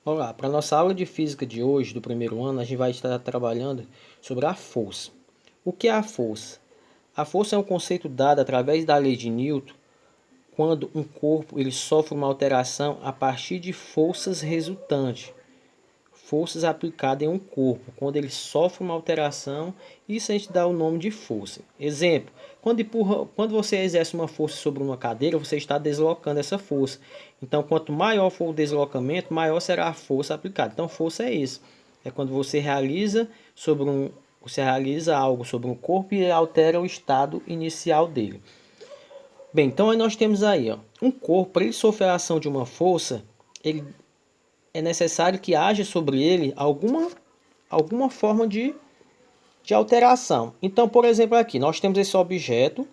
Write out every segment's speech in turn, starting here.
Olá, para a nossa aula de física de hoje, do primeiro ano, a gente vai estar trabalhando sobre a força. O que é a força? A força é um conceito dado através da lei de Newton, quando um corpo ele sofre uma alteração a partir de forças resultantes. Forças aplicadas em um corpo, quando ele sofre uma alteração, isso a gente dá o nome de força. Exemplo, quando você exerce uma força sobre uma cadeira, você está deslocando essa força. Então, quanto maior for o deslocamento, maior será a força aplicada. Então, força é isso. É quando você realiza algo sobre um corpo e altera o estado inicial dele. Bem, então aí nós temos aí, ó, um corpo, para ele sofrer a ação de uma força, ele é necessário que haja sobre ele alguma forma de alteração. Então, por exemplo, aqui nós temos esse objeto,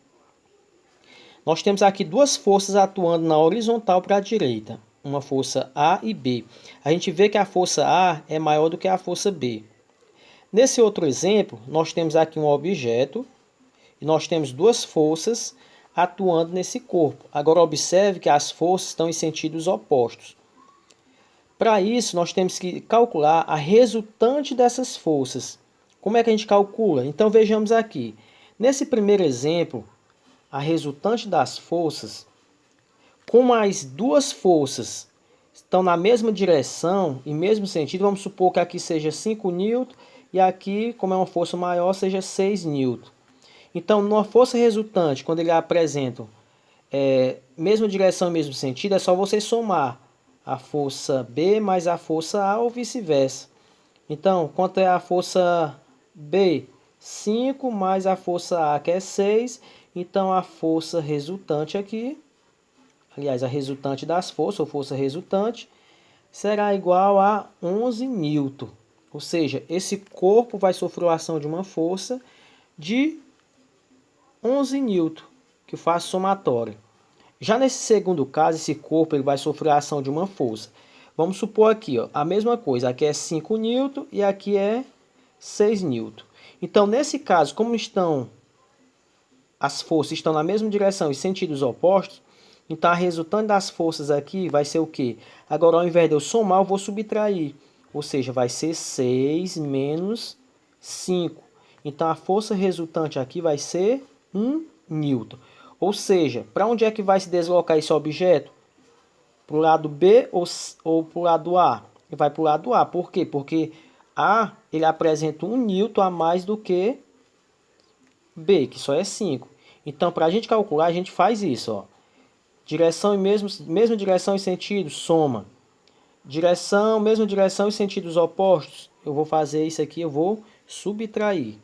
nós temos aqui duas forças atuando na horizontal para a direita, uma força A e B. A gente vê que a força A é maior do que a força B. Nesse outro exemplo, nós temos aqui um objeto e nós temos duas forças atuando nesse corpo. Agora observe que as forças estão em sentidos opostos. Para isso, nós temos que calcular a resultante dessas forças. Como é que a gente calcula? Então vejamos aqui. Nesse primeiro exemplo, a resultante das forças, como as duas forças estão na mesma direção e mesmo sentido, vamos supor que aqui seja 5 newton e aqui, como é uma força maior, seja 6 newton. Então, numa força resultante, quando ele apresenta mesma direção e mesmo sentido, é só você somar a força B mais a força A ou vice-versa. Então, quanto é a força B? 5 mais a força A, que é 6. Então, a força resultante aqui, aliás, a resultante das forças, ou força resultante, será igual a 11 newton. Ou seja, esse corpo vai sofrer a ação de uma força de 11 newton, que faz somatória. Já nesse segundo caso, esse corpo ele vai sofrer a ação de uma força. Vamos supor aqui, ó, a mesma coisa. Aqui é 5 newton e aqui é 6 newton. Então, nesse caso, como as forças estão na mesma direção e sentidos opostos, então a resultante das forças aqui vai ser o quê? Agora, ao invés de eu somar, eu vou subtrair. Ou seja, vai ser 6 menos 5. Então, a força resultante aqui vai ser 1 newton. Ou seja, para onde é que vai se deslocar esse objeto? Para o lado B ou para o lado A? Vai para o lado A. Por quê? Porque A ele apresenta 1 newton a mais do que B, que só é 5. Então, para a gente calcular, a gente faz isso. Ó. Direção e mesma direção e sentido, soma. Mesma direção e sentidos opostos. Eu vou fazer isso aqui, eu vou subtrair.